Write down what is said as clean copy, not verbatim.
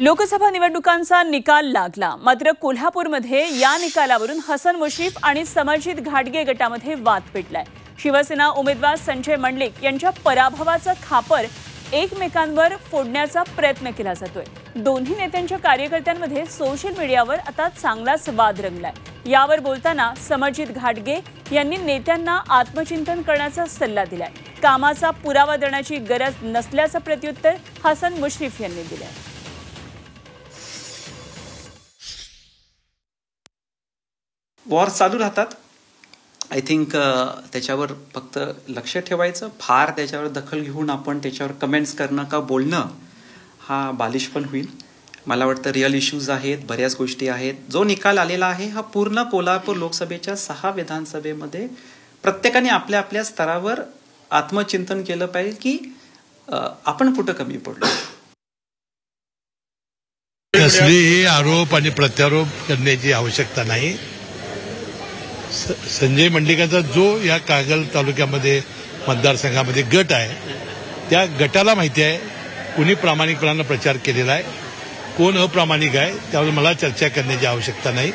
लोकसभा निवडणुकांचा निकाल लागला, मात्र कोल्हापूरमध्ये या निकालावरून हसन मुश्रीफ आणि समरजित घाटगे गटामध्ये वाद पेटलाय। शिवसेना उमेदवार संजय मंडलिक यांच्या पराभवाचा खापर एकमेकांवर फोडण्याचा प्रयत्न केला जातोय। दोन्ही नेत्यांच्या कार्यकर्त्यांमध्ये सोशल मीडियावर आता चांगलाच वाद रंगलाय। यावर बोलताना समरजित घाटगे यांनी नेत्यांना आत्मचिंतन करण्याचा सल्ला दिलाय। कामाचा पुरावा देण्याची गरज नसल्याचं प्रत्युत्तर हसन मुश्रीफ यांनी दिलंय। वॉर चालू राहतात। आय थिंक त्याच्यावर फक्त लक्ष ठेवायचं, फार त्याच्यावर दखल घेऊन आपण त्याच्यावर कमेंट्स करणं का बोलणं हा बालिश पण होईल। मला वाटतं रिअल इश्यूज आहेत, बऱ्याच गोष्टी आहेत। जो निकाल आलेला आहे हा पूर्ण कोल्हापूर लोकसभेच्या 6 विधानसभेमध्ये प्रत्येकाने आपल्या आपल्या स्तरावर आत्मचिंतन केलं पाहिजे की आपण कुठं कमी पडलो। कसलेही आरोप आणि प्रत्यारोप करण्याची आवश्यकता नाही। संजय मंडलिकांचा जो या कागल तालुक्यामध्ये मतदारसंघामध्ये गट आहे त्या गटाला माहिती आहे कोणी प्रामाणिकपणाने प्रचार केलेला आहे, कोण अप्रामाणिक आहे, त्यावर मला चर्चा करण्याची आवश्यकता नाही।